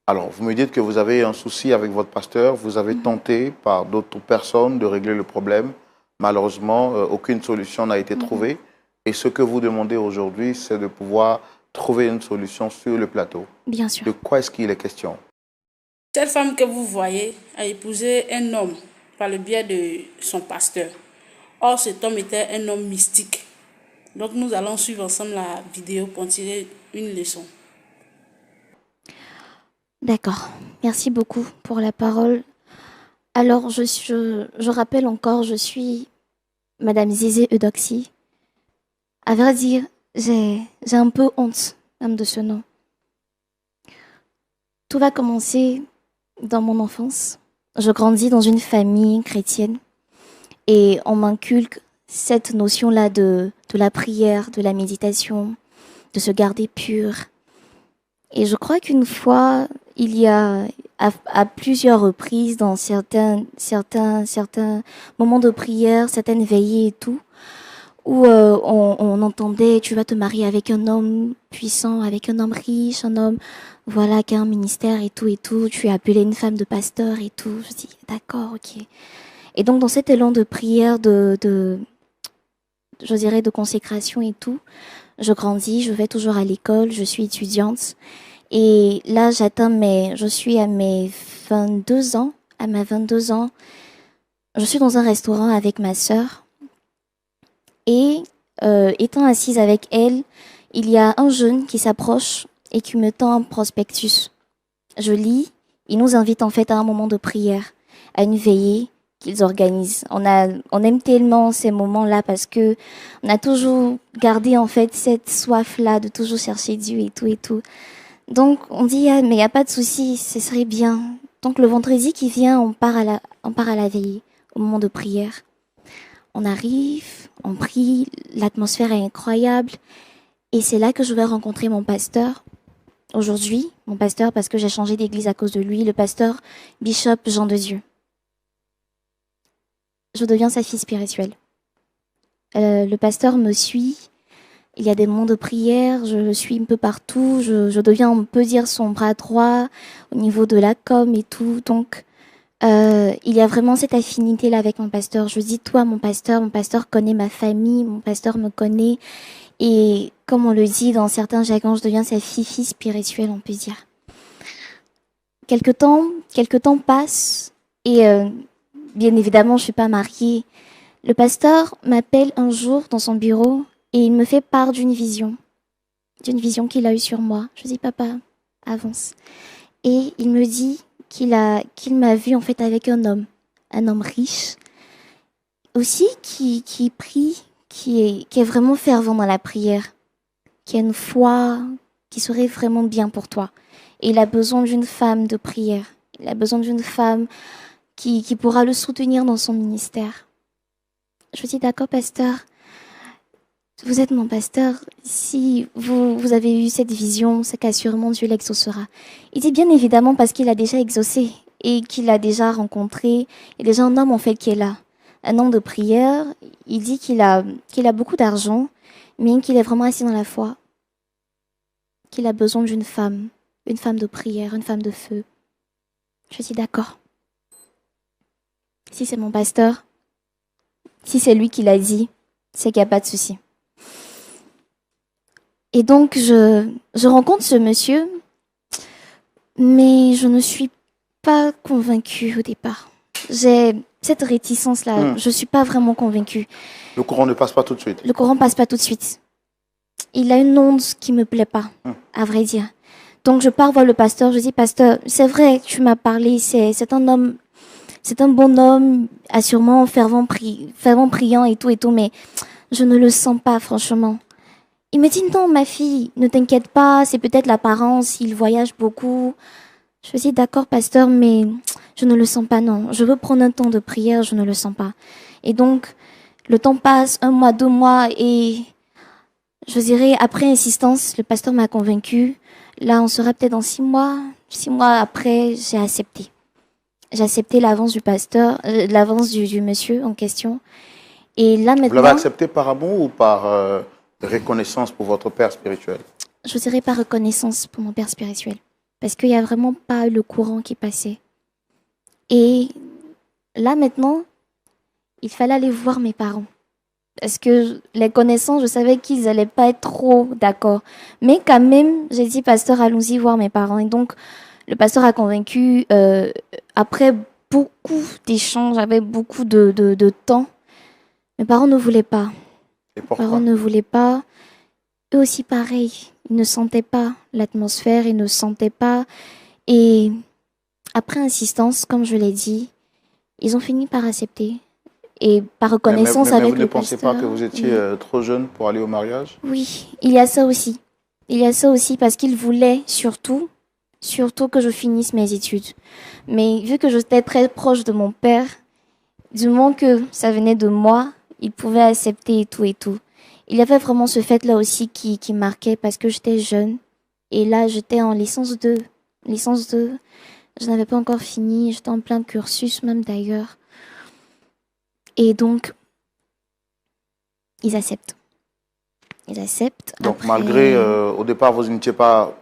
Alors, vous me dites que vous avez un souci avec votre pasteur, vous avez tenté par d'autres personnes de régler le problème. Malheureusement, aucune solution n'a été trouvée. Et ce que vous demandez aujourd'hui, c'est de pouvoir trouver une solution sur le plateau. Bien sûr. De quoi est-ce qu'il est question? Cette femme que vous voyez a épousé un homme par le biais de son pasteur. Or, cet homme était un homme mystique. Donc, nous allons suivre ensemble la vidéo pour en tirer une leçon. D'accord. Merci beaucoup pour la parole. Alors, je rappelle encore, je suis Madame Zézé Eudoxie. À vrai dire, j'ai un peu honte même de ce nom. Tout va commencer dans mon enfance. Je grandis dans une famille chrétienne et on m'inculque cette notion-là de la prière, de la méditation, de se garder pur. Et je crois qu'une fois, il y a à plusieurs reprises dans certains moments de prière, certaines veillées et tout, où on entendait tu vas te marier avec un homme puissant, avec un homme riche, un homme voilà qui a un ministère et tout, tu es appelée une femme de pasteur et tout. Je dis d'accord, ok. Et donc dans cet élan de prière, je dirais de consécration et tout, je grandis, je vais toujours à l'école, je suis étudiante. Et là, je suis à mes 22 ans. À mes 22 ans, je suis dans un restaurant avec ma sœur. Et étant assise avec elle, il y a un jeune qui s'approche et qui me tend un prospectus. Je lis. Il nous invite en fait à un moment de prière, à une veillée qu'ils organisent. On aime tellement ces moments-là parce que on a toujours gardé en fait cette soif-là de toujours chercher Dieu et tout. Donc, on dit, ah, mais il n'y a pas de souci, ce serait bien. Donc, le vendredi qui vient, on part à la veillée, au moment de prière. On arrive, on prie, l'atmosphère est incroyable. Et c'est là que je vais rencontrer mon pasteur. Aujourd'hui, mon pasteur, parce que j'ai changé d'église à cause de lui, le pasteur Bishop Jean de Dieu. Je deviens sa fille spirituelle. Le pasteur me suit. Il y a des moments de prière, je le suis un peu partout, je deviens, on peut dire, son bras droit au niveau de la com et tout. Donc, il y a vraiment cette affinité-là avec mon pasteur. Je dis, toi, mon pasteur connaît ma famille, mon pasteur me connaît. Et comme on le dit dans certains jargons, je deviens sa fille spirituelle, on peut dire. Quelque temps passe et bien évidemment, je suis pas mariée. Le pasteur m'appelle un jour dans son bureau et il me fait part d'une vision qu'il a eue sur moi. Je dis, papa, avance. Et il me dit qu'il m'a vu en fait avec un homme riche, aussi qui prie, qui est vraiment fervent dans la prière, qui a une foi qui serait vraiment bien pour toi. Et il a besoin d'une femme de prière. Il a besoin d'une femme qui pourra le soutenir dans son ministère. Je dis, d'accord, pasteur. Vous êtes mon pasteur. Si vous avez eu cette vision, c'est qu'assurément Dieu l'exaucera. Il dit bien évidemment parce qu'il a déjà exaucé et qu'il a déjà rencontré. Il y a déjà un homme en fait qui est là. Un homme de prière. Il dit qu'il a beaucoup d'argent, mais qu'il est vraiment assis dans la foi. Qu'il a besoin d'une femme de prière, une femme de feu. Je dis d'accord. Si c'est mon pasteur, si c'est lui qui l'a dit, c'est qu'il n'y a pas de souci. Et donc, je rencontre ce monsieur, mais je ne suis pas convaincue au départ. J'ai cette réticence-là, je ne suis pas vraiment convaincue. Le courant ne passe pas tout de suite. Le courant ne passe pas tout de suite. Il a une onde qui ne me plaît pas, à vrai dire. Donc, je pars voir le pasteur, je dis, pasteur, c'est vrai, tu m'as parlé, c'est un homme, c'est un bon homme, assurément fervent priant et tout, mais je ne le sens pas, franchement. Il me dit, non, ma fille, ne t'inquiète pas, c'est peut-être l'apparence, il voyage beaucoup. Je dis, d'accord, pasteur, mais je ne le sens pas, non. Je veux prendre un temps de prière, je ne le sens pas. Et donc, le temps passe, 1 mois, 2 mois, et je dirais, après insistance, le pasteur m'a convaincue. Là, on sera peut-être dans 6 mois. 6 mois après, j'ai accepté. J'ai accepté l'avance du pasteur, l'avance du monsieur en question. Et là, maintenant... Vous l'avez accepté par amour ou par reconnaissance pour votre père spirituel? Je dirais par reconnaissance pour mon père spirituel. parce qu'il n'y a vraiment pas le courant qui passait. Et là, maintenant, il fallait aller voir mes parents. Parce que les connaissants, je savais qu'ils n'allaient pas être trop d'accord. Mais quand même, j'ai dit, pasteur, allons-y voir mes parents. Et donc, le pasteur a convaincu, après beaucoup d'échanges, avec beaucoup de temps, mes parents ne voulaient pas. Et Mes pourquoi? parents ne voulaient pas. Eux aussi, pareil. Ils ne sentaient pas l'atmosphère, ils ne sentaient pas. Et après insistance, comme je l'ai dit, ils ont fini par accepter. Et par reconnaissance Mais avec vous ne le pensez pasteur. pas que vous étiez trop jeune pour aller au mariage? Oui, il y a ça aussi. Il y a ça aussi parce qu'ils voulaient surtout que je finisse mes études. Mais vu que j'étais très proche de mon père, du moment que ça venait de moi, il pouvait accepter et tout et tout. Il y avait vraiment ce fait-là aussi qui marquait parce que j'étais jeune. Et là, j'étais en licence 2. Licence 2, je n'avais pas encore fini. J'étais en plein cursus même d'ailleurs. Et donc, ils acceptent. Ils acceptent. Donc, Après, malgré, au départ, vous n'étiez pas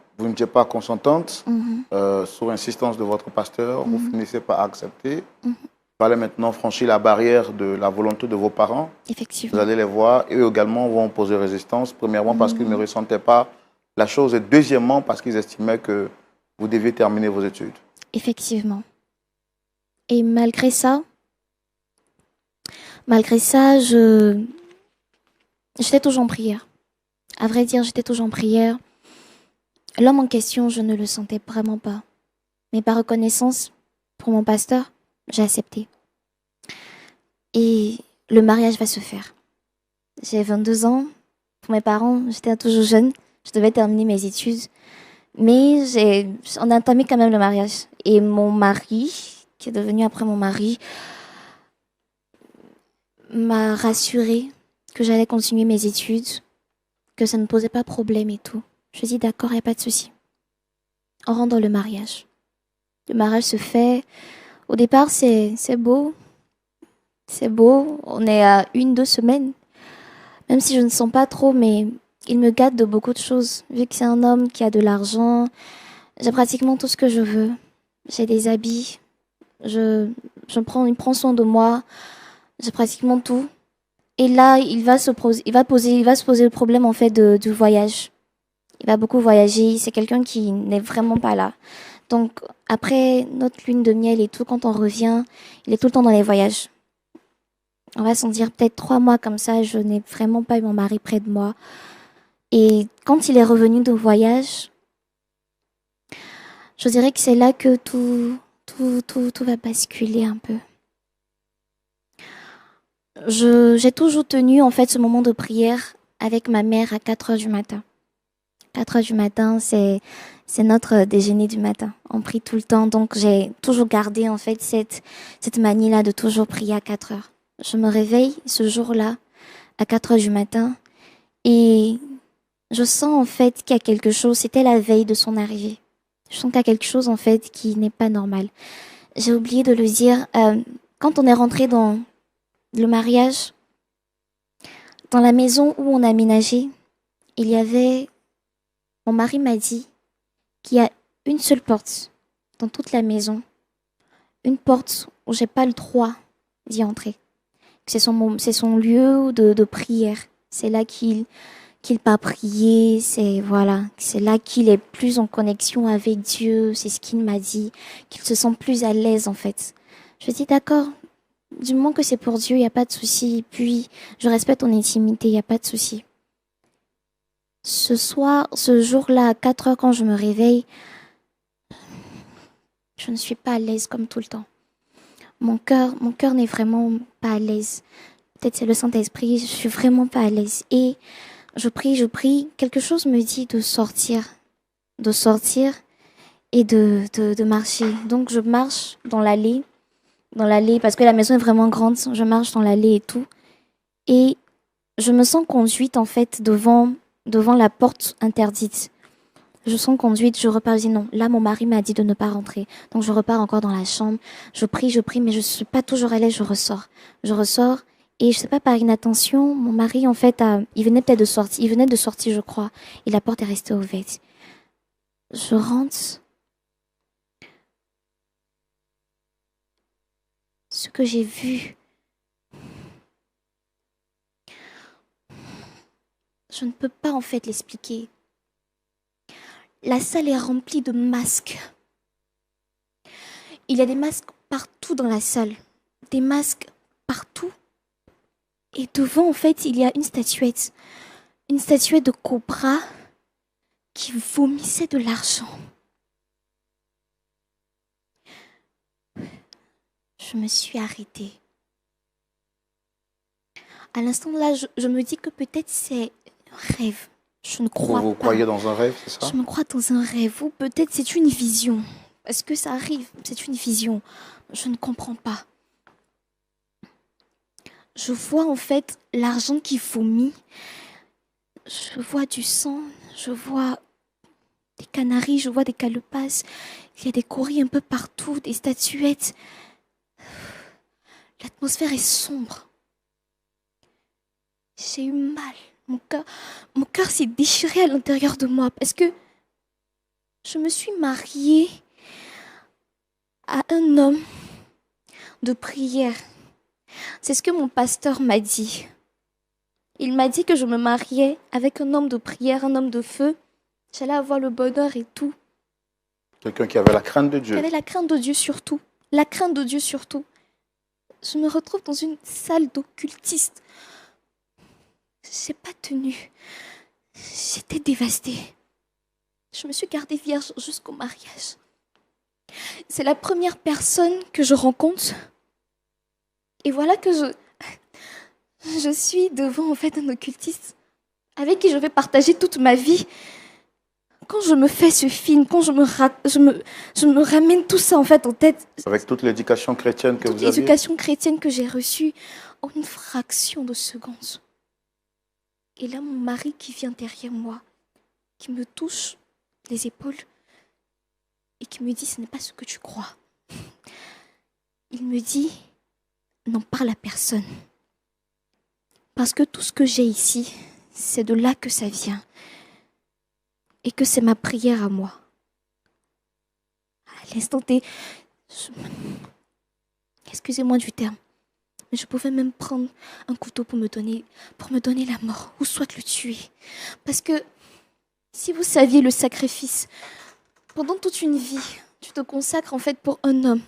consentante, Mhm, sur insistance de votre pasteur, vous mhm, finissez par accepter. mhm. Vous allez maintenant franchir la barrière de la volonté de vos parents. Vous Effectivement. allez les voir. Eux également vont poser résistance. Premièrement, parce qu'ils ne Mhm. ressentaient pas la chose. Et deuxièmement, parce qu'ils estimaient que vous deviez terminer vos études. Effectivement. Et malgré ça, j'étais toujours en prière. À vrai dire, j'étais toujours en prière. L'homme en question, je ne le sentais vraiment pas. Mais par reconnaissance pour mon pasteur, j'ai accepté. Et le mariage va se faire. J'ai 22 ans. Pour mes parents, j'étais toujours jeune. Je devais terminer mes études. Mais on a entamé quand même le mariage. Et mon mari, qui est devenu après mon mari, m'a rassurée que j'allais continuer mes études, que ça ne posait pas problème et tout. Je dis d'accord, il n'y a pas de souci. On rentre dans le mariage. Le mariage se fait. Au départ, c'est beau. C'est beau. On est à 1-2 semaines. Même si je ne sens pas trop, mais il me gâte de beaucoup de choses. Vu que c'est un homme qui a de l'argent, j'ai pratiquement tout ce que je veux. J'ai des habits. Il prend soin de moi. J'ai pratiquement tout. Et là, il va se poser le problème en fait du voyage. Il va beaucoup voyager. C'est quelqu'un qui n'est vraiment pas là. Donc après notre lune de miel et tout, quand on revient, il est tout le temps dans les voyages. On va s'en dire peut-être 3 mois comme ça. Je n'ai vraiment pas eu mon mari près de moi. Et quand il est revenu de voyage, je dirais que c'est là que tout va basculer un peu. J'ai toujours tenu en fait ce moment de prière avec ma mère à 4 heures du matin. 4 heures du matin, c'est notre déjeuner du matin. On prie tout le temps, donc j'ai toujours gardé en fait cette manie-là de toujours prier à 4 heures. Je me réveille ce jour-là à 4 heures du matin et je sens en fait qu'il y a quelque chose, c'était la veille de son arrivée. Je sens qu'il y a quelque chose en fait qui n'est pas normal. J'ai oublié de le dire, quand on est rentré dans le mariage, dans la maison où on a aménagé, il y avait, mon mari m'a dit qu'il y a une seule porte dans toute la maison, une porte où j'ai pas le droit d'y entrer. C'est son lieu de prière. C'est là qu'il part prier, c'est là qu'il est plus en connexion avec Dieu, c'est ce qu'il m'a dit, qu'il se sent plus à l'aise en fait. Je dis d'accord, du moment que c'est pour Dieu, il n'y a pas de souci. Puis, je respecte ton intimité, il n'y a pas de souci. Ce jour-là, à 4 heures, quand je me réveille, je ne suis pas à l'aise comme tout le temps. Mon cœur n'est vraiment pas à l'aise. Peut-être c'est le Saint-Esprit, je suis vraiment pas à l'aise. Et je prie. Quelque chose me dit de sortir et de marcher. Donc, je marche dans l'allée, parce que la maison est vraiment grande. Je marche dans l'allée et tout. Et je me sens conduite, en fait, devant la porte interdite. Je sens conduite, je repars, je dis non. Là, mon mari m'a dit de ne pas rentrer. Donc, je repars encore dans la chambre. Je prie, mais je suis pas toujours à l'aise, je ressors. Et je sais pas, par inattention, mon mari, en fait, il venait de sortir, je crois. Et la porte est restée ouverte. Je rentre ce que j'ai vu, je ne peux pas en fait l'expliquer. La salle est remplie de masques. Il y a des masques partout dans la salle. Des masques partout. Et devant, en fait, il y a une statuette. Une statuette de cobra qui vomissait de l'argent. Je me suis arrêtée. À l'instant là, je me dis que peut-être c'est un rêve. Je ne crois Vous pas. croyez dans un rêve, c'est ça? Je me crois dans un rêve ou peut-être c'est une vision. Parce que ça arrive, c'est une vision. Je ne comprends pas. Je vois en fait l'argent qui vomit. Je vois du sang, je vois des canaris, je vois des calebasse. Il y a des courriers un peu partout, des statuettes. L'atmosphère est sombre. J'ai eu mal. Mon cœur s'est déchiré à l'intérieur de moi parce que je me suis mariée à un homme de prière. C'est ce que mon pasteur m'a dit. Il m'a dit que je me mariais avec un homme de prière, un homme de feu. J'allais avoir le bonheur et tout. Quelqu'un qui avait la crainte de Dieu. Qui avait la crainte de Dieu surtout. La crainte de Dieu surtout. Je me retrouve dans une salle d'occultistes. J'ai pas tenu. J'étais dévastée. Je me suis gardée vierge jusqu'au mariage. C'est la première personne que je rencontre. Et voilà que je suis devant en fait un occultiste avec qui je vais partager toute ma vie. Quand je me fais ce film, quand je me ramène tout ça en fait en tête. Avec toute l'éducation chrétienne que vous aviez. Toute l'éducation chrétienne que j'ai reçue en une fraction de seconde. Et là, mon mari qui vient derrière moi, qui me touche les épaules et qui me dit, ce n'est pas ce que tu crois. Il me dit, n'en parle à personne. Parce que tout ce que j'ai ici, c'est de là que ça vient. Et que c'est ma prière à moi. À l'instant T, excusez-moi du terme, mais je pouvais même prendre un couteau pour me donner la mort, ou soit le tuer. Parce que si vous saviez le sacrifice, pendant toute une vie, tu te consacres en fait pour un homme.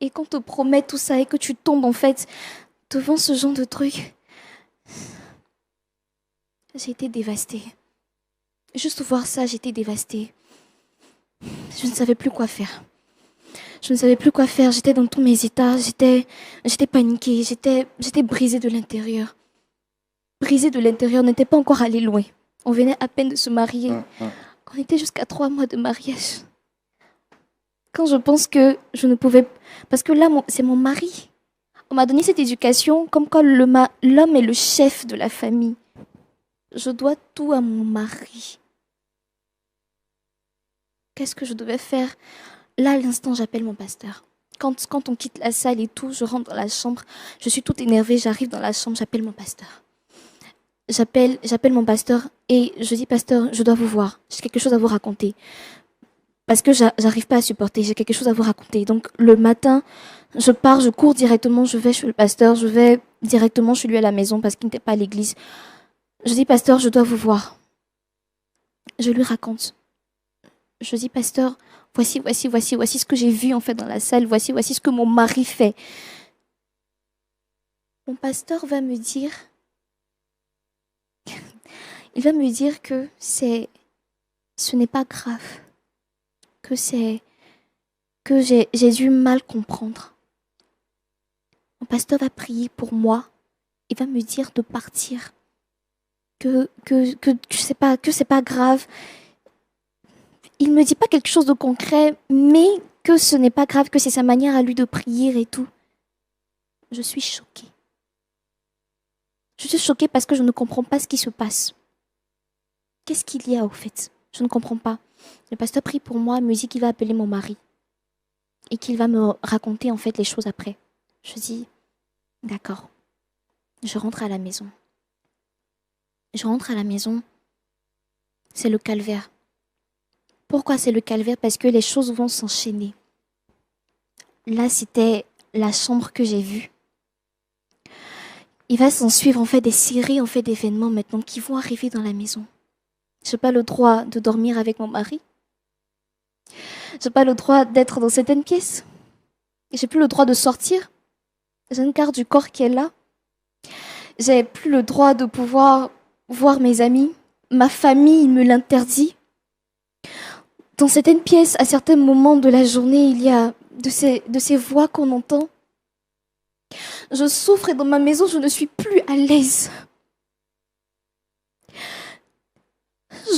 Et qu'on te promet tout ça et que tu tombes en fait devant ce genre de truc, j'ai été dévastée. Juste voir ça, j'étais dévastée. Je ne savais plus quoi faire. J'étais dans tous mes états. J'étais paniquée. J'étais brisée de l'intérieur. Brisée de l'intérieur, on n'était pas encore allé loin. On venait à peine de se marier. On était jusqu'à 3 mois de mariage. Quand je pense que je ne pouvais... Parce que là, c'est mon mari. On m'a donné cette éducation comme quoi l'homme est le chef de la famille. Je dois tout à mon mari. Qu'est-ce que je devais faire? Là, à l'instant, j'appelle mon pasteur. Quand on quitte la salle et tout, je rentre dans la chambre. Je suis toute énervée, j'arrive dans la chambre, j'appelle mon pasteur. J'appelle mon pasteur et je dis, pasteur, je dois vous voir. J'ai quelque chose à vous raconter. Parce que j'arrive pas à supporter, j'ai quelque chose à vous raconter. Donc, le matin, je pars, je cours directement, je vais chez le pasteur, je vais directement chez lui à la maison parce qu'il n'était pas à l'église. Je dis, pasteur, je dois vous voir. Je lui raconte. Je dis, pasteur, voici ce que j'ai vu en fait dans la salle, voici ce que mon mari fait. Mon pasteur va me dire, il va me dire que ce n'est pas grave, que j'ai dû mal comprendre. Mon pasteur va prier pour moi, il va me dire de partir, que c'est pas grave. Il me dit pas quelque chose de concret, mais que ce n'est pas grave, que c'est sa manière à lui de prier et tout. Je suis choquée. Je suis choquée parce que je ne comprends pas ce qui se passe. Qu'est-ce qu'il y a au fait? Je ne comprends pas. Le pasteur prie pour moi, me dit qu'il va appeler mon mari et qu'il va me raconter en fait les choses après. Je dis, d'accord. Je rentre à la maison. C'est le calvaire. Pourquoi c'est le calvaire? Parce que les choses vont s'enchaîner. Là, c'était la chambre que j'ai vue. Il va s'en suivre en fait des séries en fait d'événements maintenant qui vont arriver dans la maison. J'ai pas le droit de dormir avec mon mari. J'ai pas le droit d'être dans certaines pièces. J'ai plus le droit de sortir. J'ai une carte du corps qui est là. J'ai plus le droit de pouvoir voir mes amis. Ma famille me l'interdit. Dans certaines pièces, à certains moments de la journée, il y a de ces voix qu'on entend. Je souffre et dans ma maison, je ne suis plus à l'aise.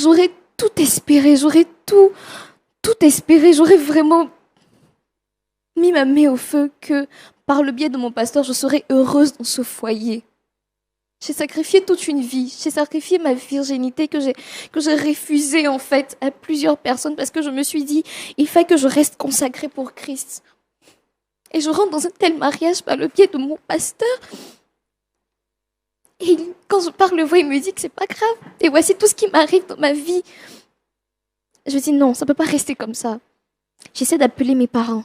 J'aurais tout espéré, j'aurais tout espéré, j'aurais vraiment mis ma main au feu que par le biais de mon pasteur, je serais heureuse dans ce foyer. J'ai sacrifié toute une vie, j'ai sacrifié ma virginité que j'ai refusée en fait à plusieurs personnes parce que je me suis dit, il faut que je reste consacrée pour Christ. Et je rentre dans un tel mariage par le biais de mon pasteur. Et quand je parle le voix, il me dit que c'est pas grave. Et voici tout ce qui m'arrive dans ma vie. Je dis non, ça peut pas rester comme ça. J'essaie d'appeler mes parents.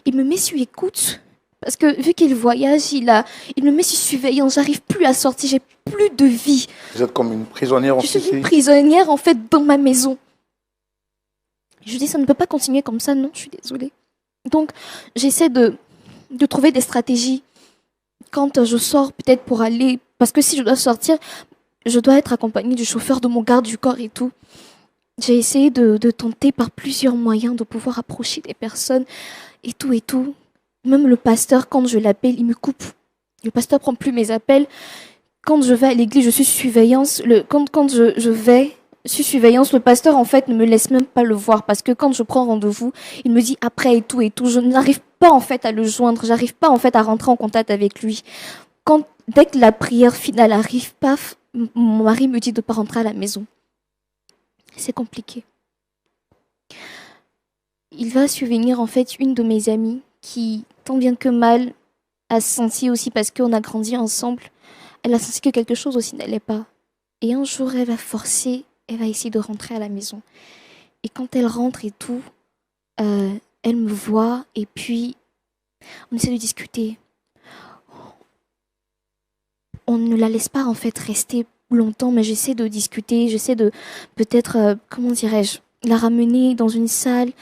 Il me met sur écoute. Parce que vu qu'il voyage, il me met sur surveillance. J'arrive plus à sortir, j'ai plus de vie. Vous êtes comme une prisonnière Je suis une prisonnière en fait dans ma maison. Je dis ça ne peut pas continuer comme ça, non, je suis désolée. Donc j'essaie de trouver des stratégies. Quand je sors peut-être pour aller, parce que si je dois sortir, je dois être accompagnée du chauffeur, de mon garde du corps et tout. J'ai essayé de tenter par plusieurs moyens de pouvoir approcher des personnes et tout et tout. Même le pasteur, quand je l'appelle, il me coupe. Le pasteur prend plus mes appels. Quand je vais à l'église, je suis surveillance. Quand je vais sur surveillance, le pasteur en fait ne me laisse même pas le voir parce que quand je prends rendez-vous, il me dit après et tout et tout. Je n'arrive pas en fait à le joindre. J'arrive pas en fait à rentrer en contact avec lui. Dès que la prière finale arrive, paf, mon mari me dit de pas rentrer à la maison. C'est compliqué. Il va survenir en fait une de mes amies qui, tant bien que mal, a senti aussi parce qu'on a grandi ensemble, elle a senti que quelque chose aussi n'allait pas. Et un jour, elle va forcer, elle va essayer de rentrer à la maison. Et quand elle rentre et tout, elle me voit et puis on essaie de discuter. On ne la laisse pas en fait rester longtemps, mais j'essaie de discuter, j'essaie de peut-être, comment dirais-je, la ramener dans une salle,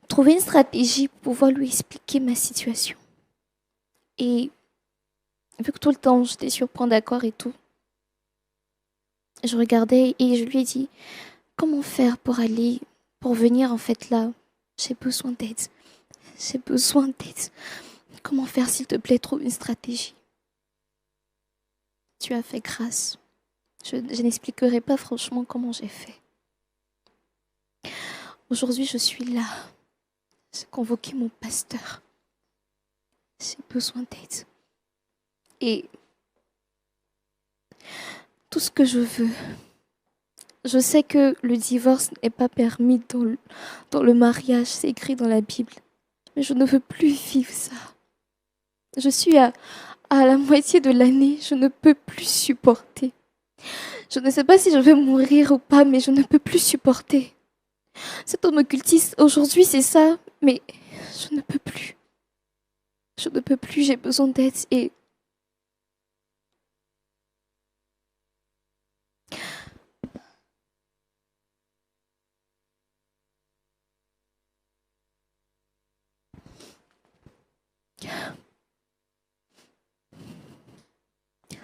trouver une stratégie pour pouvoir lui expliquer ma situation. Et vu que tout le temps j'étais sur point d'accord et tout, je regardais et je lui ai dit comment faire pour venir en fait là. J'ai besoin d'aide. J'ai besoin d'aide. Comment faire s'il te plaît, trouve une stratégie. Tu as fait grâce. Je n'expliquerai pas franchement comment j'ai fait. Aujourd'hui, je suis là. J'ai convoqué mon pasteur. J'ai besoin d'aide. Et tout ce que je veux, je sais que le divorce n'est pas permis dans le mariage, c'est écrit dans la Bible. Mais je ne veux plus vivre ça. Je suis à la moitié de l'année, je ne peux plus supporter. Je ne sais pas si je vais mourir ou pas, mais je ne peux plus supporter. Cet homme occultiste, aujourd'hui, c'est ça, mais je ne peux plus. Je ne peux plus, j'ai besoin d'aide et...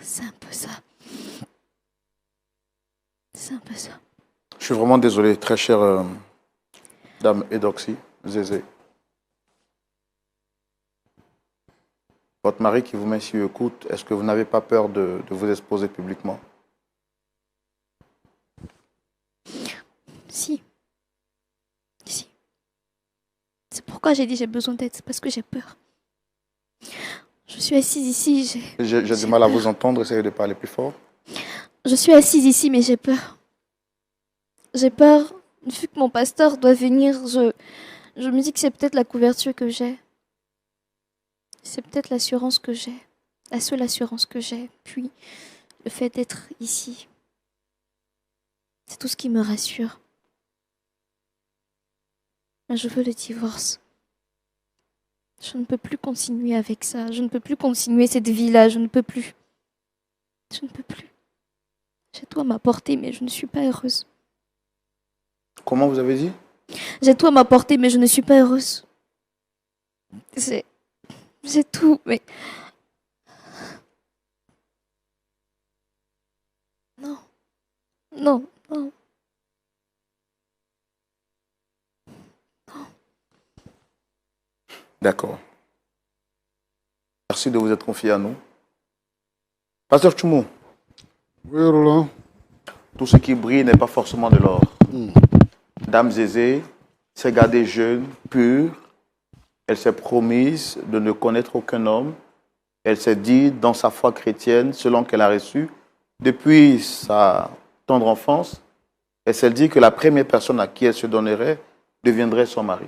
C'est un peu ça. C'est un peu ça. Je suis vraiment désolé, très chère dame Eudoxie, Zézé. Votre mari qui vous met sur écoute, est-ce que vous n'avez pas peur de vous exposer publiquement? Si. C'est pourquoi j'ai dit j'ai besoin d'aide, c'est parce que j'ai peur. Je suis assise ici, J'ai du mal à vous entendre, essayez de parler plus fort. Je suis assise ici, mais j'ai peur. J'ai peur, vu que mon pasteur doit venir, je me dis que c'est peut-être la couverture que j'ai. C'est peut-être l'assurance que j'ai. La seule assurance que j'ai. Puis, le fait d'être ici. C'est tout ce qui me rassure. Je veux le divorce. Je ne peux plus continuer avec ça. Je ne peux plus continuer cette vie-là. Je ne peux plus. Je ne peux plus. J'ai tout à m'apporter, mais je ne suis pas heureuse. Comment vous avez dit? J'ai tout à m'apporter, mais je ne suis pas heureuse. J'ai tout, mais... Non. Non, non. D'accord. Merci de vous être confié à nous. Pasteur Tchoumou. Oui, Roland. Tout ce qui brille n'est pas forcément de l'or. Dame Zézé s'est gardée jeune, pure. Elle s'est promise de ne connaître aucun homme. Elle s'est dit, dans sa foi chrétienne, selon qu'elle a reçu, depuis sa tendre enfance, elle s'est dit que la première personne à qui elle se donnerait deviendrait son mari.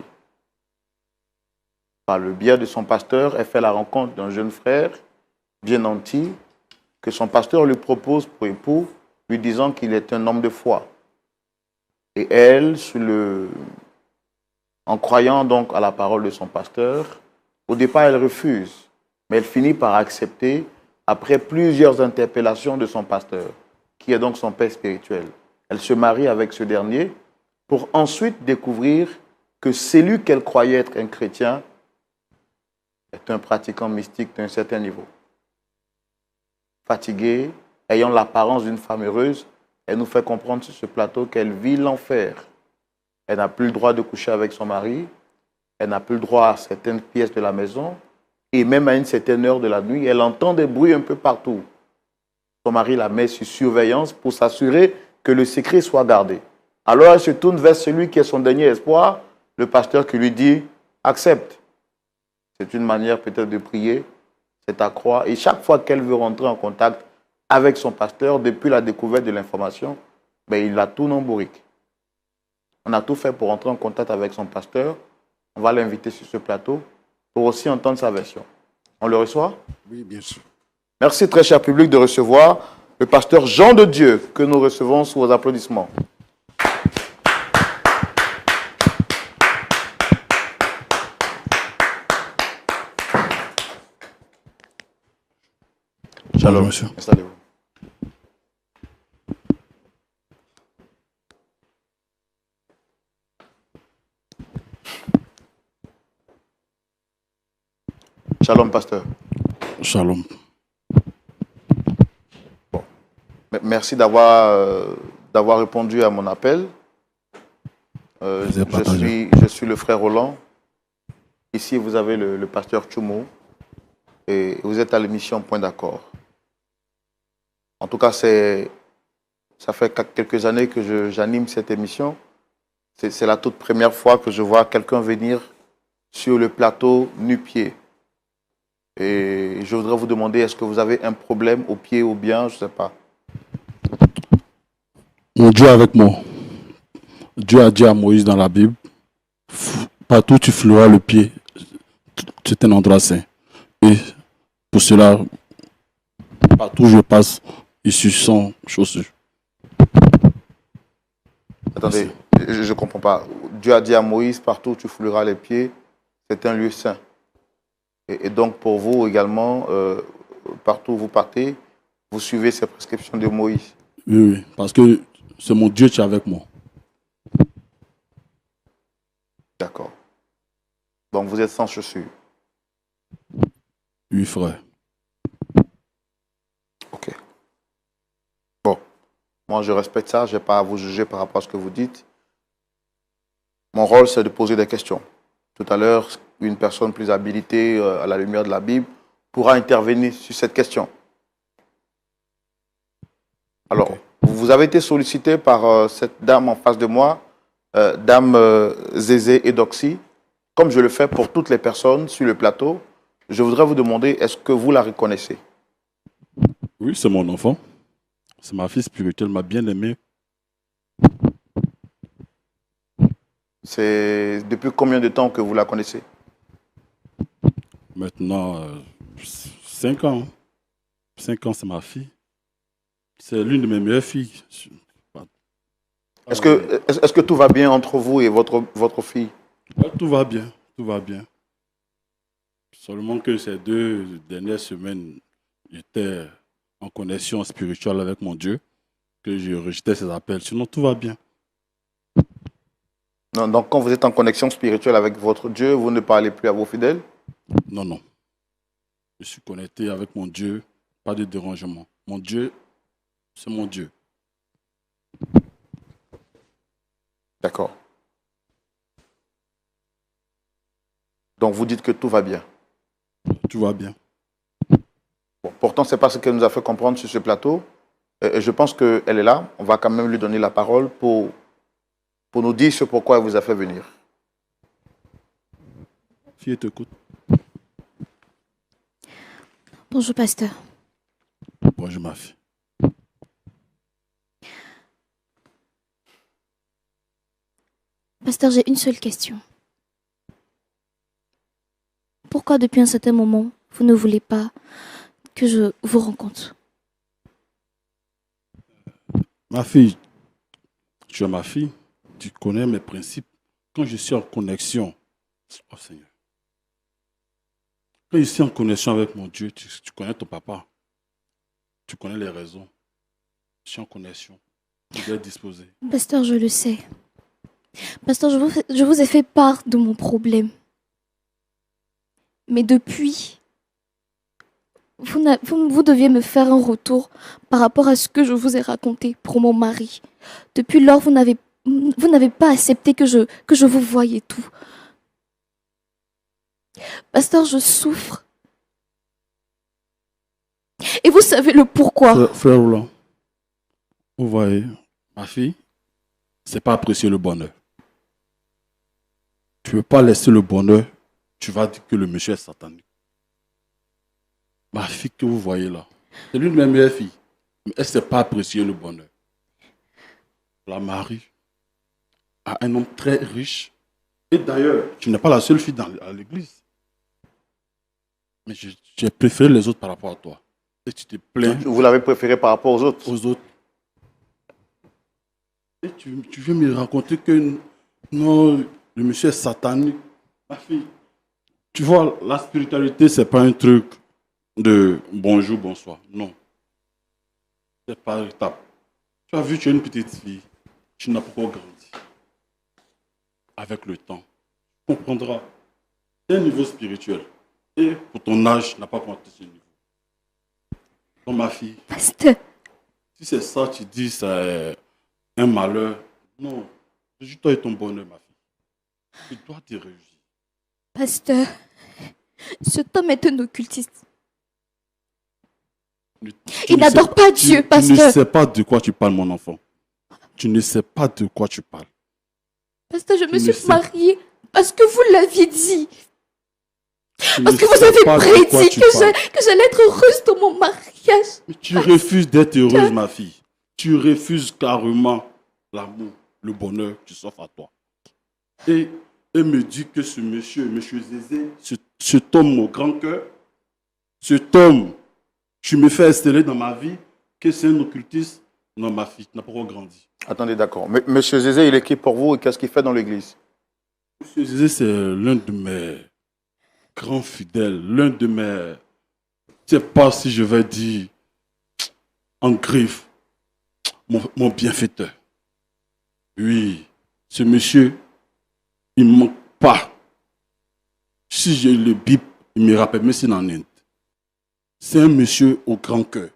Par le biais de son pasteur, elle fait la rencontre d'un jeune frère, bien nanti, que son pasteur lui propose pour époux, lui disant qu'il est un homme de foi. Et elle, en croyant donc à la parole de son pasteur, au départ, elle refuse, mais elle finit par accepter après plusieurs interpellations de son pasteur, qui est donc son père spirituel. Elle se marie avec ce dernier pour ensuite découvrir que celui qu'elle croyait être un chrétien est un pratiquant mystique d'un certain niveau. Fatiguée, ayant l'apparence d'une femme heureuse, elle nous fait comprendre sur ce plateau qu'elle vit l'enfer. Elle n'a plus le droit de coucher avec son mari, elle n'a plus le droit à certaines pièces de la maison, et même à une certaine heure de la nuit, elle entend des bruits un peu partout. Son mari la met sur surveillance pour s'assurer que le secret soit gardé. Alors elle se tourne vers celui qui est son dernier espoir, le pasteur qui lui dit « accepte ». C'est une manière peut-être de prier, c'est à croire. Et chaque fois qu'elle veut rentrer en contact avec son pasteur, depuis la découverte de l'information, ben, il la tourne en bourrique. On a tout fait pour entrer en contact avec son pasteur. On va l'inviter sur ce plateau pour aussi entendre sa version. On le reçoit? Oui, bien sûr. Merci, très cher public, de recevoir le pasteur Jean de Dieu, que nous recevons sous vos applaudissements. Shalom, monsieur. Installez-vous. Shalom, pasteur. Shalom. Bon. Merci d'avoir répondu à mon appel. Je suis le frère Roland. Ici, vous avez le pasteur Tchoumou. Et vous êtes à l'émission Point d'accord. En tout cas, ça fait quelques années que j'anime cette émission. C'est la toute première fois que je vois quelqu'un venir sur le plateau nu-pied. Et je voudrais vous demander, est-ce que vous avez un problème au pied ou bien, je ne sais pas. Mon Dieu est avec moi. Dieu a dit à Moïse dans la Bible, partout où tu fouleras le pied, c'est un endroit saint. Et pour cela, partout où je passe, ici sont chaussures. Attendez, je ne comprends pas. Dieu a dit à Moïse, partout où tu fouleras les pieds, c'est un lieu saint. Et donc pour vous également, partout où vous partez, vous suivez ces prescriptions de Moïse. Oui, parce que c'est mon Dieu qui est avec moi. D'accord. Donc vous êtes sans chaussures. Oui, frère. Ok. Bon. Moi, je respecte ça. Je n'ai pas à vous juger par rapport à ce que vous dites. Mon rôle, c'est de poser des questions. Tout à l'heure, une personne plus habilitée à la lumière de la Bible pourra intervenir sur cette question. Alors, okay. Vous avez été sollicité par cette dame en face de moi, dame Zézé Edoxy. Comme je le fais pour toutes les personnes sur le plateau, je voudrais vous demander, est-ce que vous la reconnaissez? Oui, c'est mon enfant. C'est ma fille spirituelle, ma bien-aimée. C'est depuis combien de temps que vous la connaissez? Maintenant, 5 ans. 5 ans, c'est ma fille. C'est l'une de mes meilleures filles. Est-ce que tout va bien entre vous et votre fille? Tout va bien, tout va bien. Seulement que ces 2 dernières semaines, j'étais en connexion spirituelle avec mon Dieu, que je rejetais ses appels. Sinon, tout va bien. Non, donc, quand vous êtes en connexion spirituelle avec votre Dieu, vous ne parlez plus à vos fidèles? Non, non. Je suis connecté avec mon Dieu, pas de dérangement. Mon Dieu, c'est mon Dieu. D'accord. Donc, vous dites que tout va bien. Tout va bien. Bon, pourtant, ce n'est pas ce qu'elle nous a fait comprendre sur ce plateau. Et je pense qu'elle est là. On va quand même lui donner la parole pour nous dire ce pourquoi elle vous a fait venir. Fille, t'écoute. Bonjour, pasteur. Bonjour, ma fille. Pasteur, j'ai une seule question. Pourquoi depuis un certain moment, vous ne voulez pas que je vous rencontre? Ma fille, tu es ma fille. Tu connais mes principes. Quand je suis en connexion, oh Seigneur. Quand je suis en connexion avec mon Dieu, tu connais ton papa. Tu connais les raisons. Je suis en connexion. Tu dois être disposé. Pasteur, je le sais. Pasteur, je vous ai fait part de mon problème. Mais depuis, vous deviez me faire un retour par rapport à ce que je vous ai raconté pour mon mari. Depuis lors, vous n'avez pas accepté que je vous voyais tout. Pasteur, je souffre. Et vous savez le pourquoi. Frère Roland, vous voyez, ma fille, c'est pas apprécier le bonheur. Tu ne veux pas laisser le bonheur, tu vas dire que le monsieur est satanique. Ma fille que vous voyez là, c'est l'une de mes meilleures filles. Mais elle ne sait pas apprécier le bonheur. La Marie a un homme très riche. Et d'ailleurs, tu n'es pas la seule fille à l'église. Mais j'ai préféré les autres par rapport à toi. Et tu te plains. Vous l'avez préféré par rapport aux autres? Aux autres. Et tu viens me raconter que non, le monsieur est satanique. Ma fille, tu vois, la spiritualité, ce n'est pas un truc de bonjour, bonsoir. Non. C'est par étape. Tu as vu, tu es une petite fille. Tu n'as pas encore grandi. Avec le temps, tu comprendras. C'est un niveau spirituel. Et pour ton âge, tu n'as pas compté ce niveau. Donc, ma fille, Pasteur, si c'est ça, tu dis, c'est un malheur. Non. Réjouis-toi et ton bonheur, ma fille. Tu dois te réjouir. pasteur, cet homme est un occultiste. Il n'adore pas Dieu, pasteur. Tu ne sais pas de quoi tu parles, mon enfant. Tu ne sais pas de quoi tu parles. Pasteur, je me suis mariée parce que vous l'aviez dit. Parce que vous avez prédit que j'allais être heureuse dans mon mariage. Mais tu refuses d'être heureuse, ma fille. Tu refuses carrément l'amour, le bonheur qui s'offre à toi. Et me dit que ce monsieur Zézé, cet homme au grand cœur, cet homme, tu me fais installer dans ma vie, que c'est un occultiste. Non, ma fille, tu n'as pas encore grandi. Attendez, d'accord. Monsieur Zézé, il est qui pour vous et qu'est-ce qu'il fait dans l'église? Monsieur Zézé, c'est l'un de mes grands fidèles, l'un de mes, je ne sais pas si je vais dire, en griffe, mon bienfaiteur. Oui, ce monsieur, il ne manque pas. Si je le bip, il me rappelle, mais c'est en Inde. C'est un monsieur au grand cœur.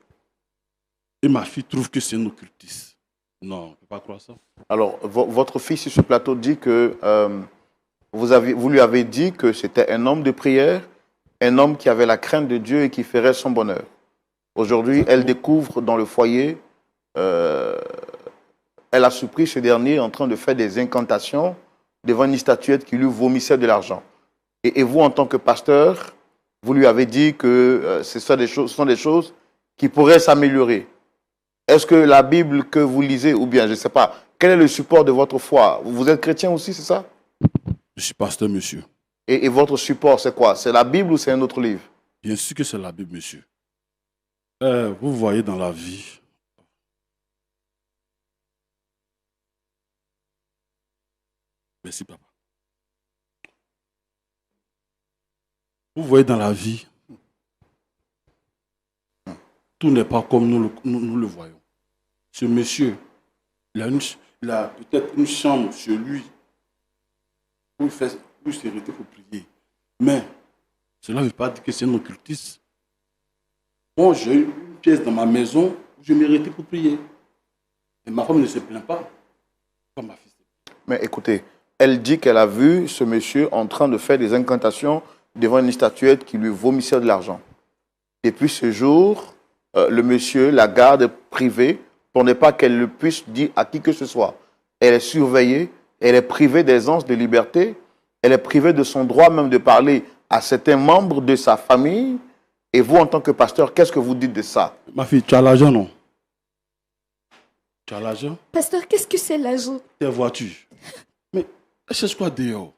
Et ma fille trouve que c'est un occultiste. Non, on ne peut pas croire ça. Alors, votre fille sur ce plateau dit que vous lui avez dit que c'était un homme de prière, un homme qui avait la crainte de Dieu et qui ferait son bonheur. Aujourd'hui, elle découvre dans le foyer, elle a surpris ce dernier en train de faire des incantations devant une statuette qui lui vomissait de l'argent. Et vous, en tant que pasteur, vous lui avez dit que ce sont des choses qui pourraient s'améliorer. Est-ce que la Bible que vous lisez, ou bien, je ne sais pas, quel est le support de votre foi? Vous êtes chrétien aussi, c'est ça? Je suis pasteur, monsieur. Et votre support, c'est quoi? C'est la Bible ou c'est un autre livre? Bien sûr que c'est la Bible, monsieur. Vous voyez dans la vie, merci papa. Vous voyez dans la vie, tout n'est pas comme nous le voyons. Ce monsieur, il a peut-être une chambre chez lui où il s'est arrêté pour prier. Mais cela ne veut pas dire que c'est un occultiste. Moi, j'ai une pièce dans ma maison où je m'arrêtais pour prier. Et ma femme ne se plaint pas. Pas ma fille. Mais écoutez, elle dit qu'elle a vu ce monsieur en train de faire des incantations devant une statuette qui lui vomissait de l'argent. Depuis ce jour, le monsieur la garde privée pour ne pas qu'elle le puisse dire à qui que ce soit. Elle est surveillée, elle est privée d'aisance, de liberté, elle est privée de son droit même de parler à certains membres de sa famille. Et vous, en tant que pasteur, qu'est-ce que vous dites de ça? Ma fille, tu as l'argent, non? Tu as l'argent? Pasteur, qu'est-ce que c'est l'argent? Tes voitures. Mais elle cherche quoi dehors?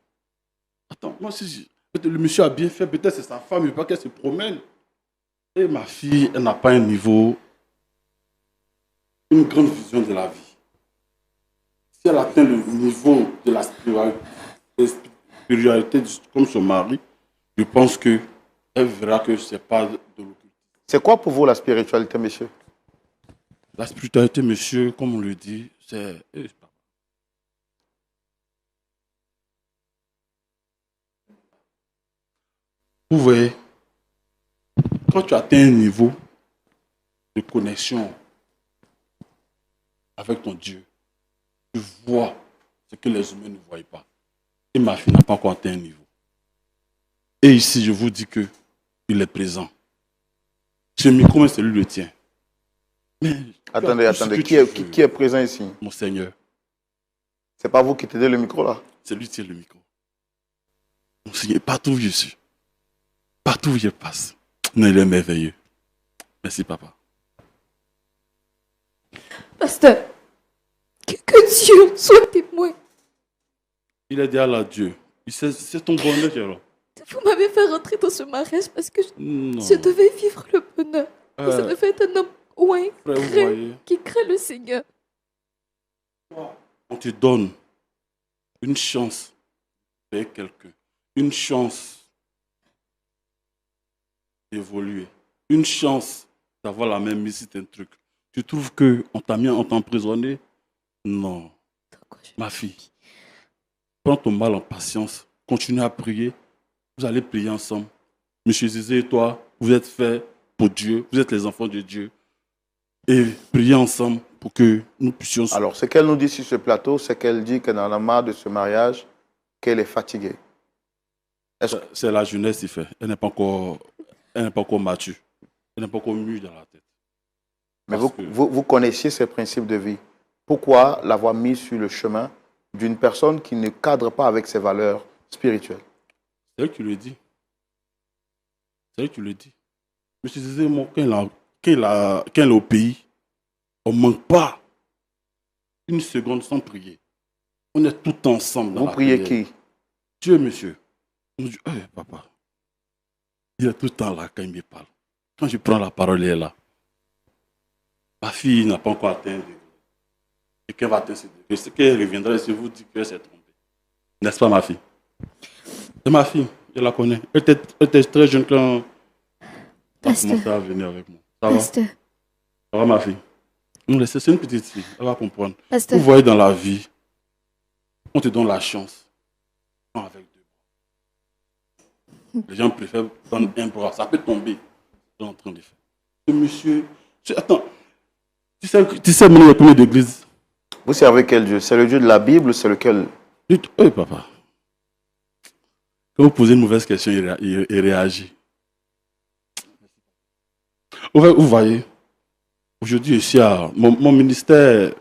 Attends, moi, si le monsieur a bien fait, peut-être c'est sa femme, il veut pas qu'elle se promène. Et ma fille, elle n'a pas un niveau, une grande vision de la vie. Si elle atteint le niveau de la spiritualité comme son mari, je pense qu'elle verra que ce n'est pas de l'occultisme. C'est quoi pour vous la spiritualité, monsieur? La spiritualité, monsieur, comme on le dit, c'est... Vous voyez, quand tu atteins un niveau de connexion avec ton Dieu, tu vois ce que les humains ne voient pas. Et ma fille n'a pas encore atteint un niveau. Et ici, je vous dis qu'il est présent. Ce micro, c'est lui le tien. Mais attendez, qui est présent ici? Mon Seigneur. C'est pas vous qui tenez le micro là? C'est lui qui tient le micro. Mon Seigneur, partout où je suis, partout où je passe, non, il est merveilleux. Merci, papa. Pasteur, que Dieu soit témoin. Il est derrière là, Dieu. C'est ton bonheur, alors. Vous m'avez fait rentrer dans ce mariage parce que Non. je devais vivre le bonheur. Vous avez fait un homme qui craint le Seigneur. On te donne une chance avec quelqu'un, une chance d'évoluer, une chance d'avoir la même mise, c'est un truc. Tu trouves qu'on t'a mis, on t'a emprisonné? Non. Ma fille, prends ton mal en patience, continue à prier, vous allez prier ensemble. Monsieur Zizé et toi, vous êtes faits pour Dieu, vous êtes les enfants de Dieu. Et priez ensemble pour que nous puissions... Alors, ce qu'elle nous dit sur ce plateau, c'est qu'elle dit qu'elle en a marre de ce mariage, qu'elle est fatiguée. C'est la jeunesse qui fait. Elle n'est pas encore mature. Elle n'est pas encore mûre dans la tête. Mais vous connaissiez ces principes de vie. Pourquoi l'avoir mis sur le chemin d'une personne qui ne cadre pas avec ses valeurs spirituelles? C'est elle qui le dit. C'est elle qui le dit. Monsieur Zizé, quand il est au pays, on ne manque pas une seconde sans prier. On est tout ensemble dans Vous la priez prière. qui? Dieu, monsieur. On dit, papa, il est tout le temps là quand il me parle. Quand je prends la parole, il est là. Ma fille n'a pas encore atteint le degré. Et qu'elle va atteindre ce degré, c'est qu'elle reviendra et se vous dit qu'elle s'est trompée. N'est-ce pas, ma fille? C'est ma fille, je la connais. Elle était très jeune quand elle a commencé à venir avec moi. Ça va? Ça va, ma fille? C'est une petite fille, elle va comprendre. Pasteur. Vous voyez dans la vie, on te donne la chance. Non, avec deux bras. Les gens préfèrent prendre un bras, ça peut tomber. Ils sont en train de faire. Ce monsieur, attends, tu sais maintenant il y a combien d'églises? Vous servez quel Dieu? C'est le Dieu de la Bible, c'est lequel? Oui, papa. Quand vous posez une mauvaise question, il réagit. Vous voyez, aujourd'hui, ici, mon ministère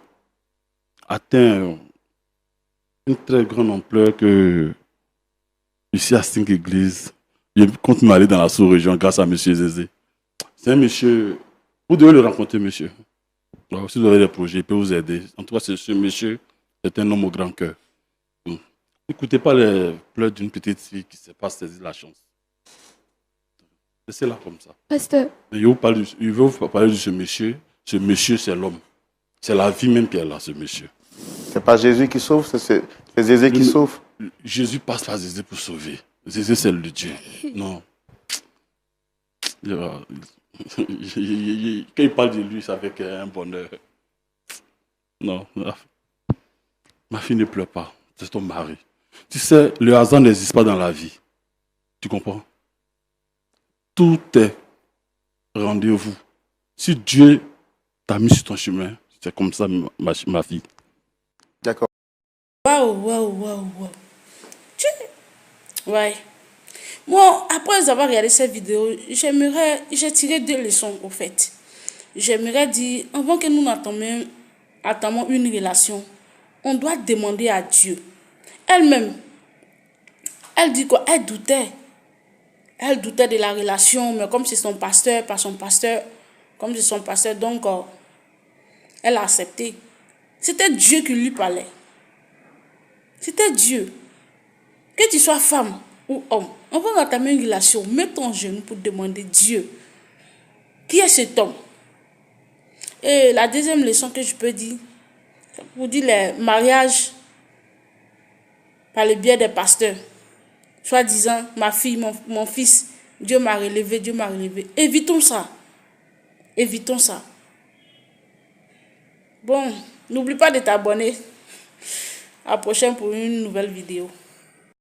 atteint une très grande ampleur que ici à 5 églises, je continue à aller dans la sous-région grâce à M. Zézé. C'est un monsieur, vous devez le rencontrer, monsieur. Alors, si vous avez des projets, il peut vous aider. En tout cas, ce monsieur, c'est un homme au grand cœur. N'écoutez pas les pleurs d'une petite fille qui ne sait pas saisir la chance. Laissez-la comme ça. Pasteur. Je veux vous parler de ce monsieur. Ce monsieur, c'est l'homme. C'est la vie même qui est là, ce monsieur. C'est pas Jésus qui sauve, c'est Zézé qui sauve. Jésus passe par Zézé pour sauver. Zézé, c'est le Dieu. Non. Quand il parle de lui, c'est avec un bonheur. Non, ma fille ne pleure pas. C'est ton mari. Tu sais, le hasard n'existe pas dans la vie. Tu comprends? Tout est rendez-vous. Si Dieu t'a mis sur ton chemin, c'est comme ça, ma fille. D'accord. Waouh, waouh, waouh, waouh. Ouais. Moi, après avoir regardé cette vidéo, j'ai tiré 2 leçons au fait. J'aimerais dire, avant que nous n'entamons une relation, on doit demander à Dieu. Elle-même, elle dit quoi? Elle doutait. Elle doutait de la relation, mais comme c'est son pasteur, pas son pasteur, comme c'est son pasteur, donc elle a accepté. C'était Dieu qui lui parlait. C'était Dieu. Que tu sois femme ou homme, on va entamer une relation, mets ton genou pour demander Dieu. Qui est cet homme? Et la deuxième leçon que je peux dire, c'est pour dire les mariages par le biais des pasteurs. Soit disant, ma fille, mon fils, Dieu m'a relevé, Dieu m'a relevé. Évitons ça. Évitons ça. Bon, n'oublie pas de t'abonner. À la prochaine pour une nouvelle vidéo.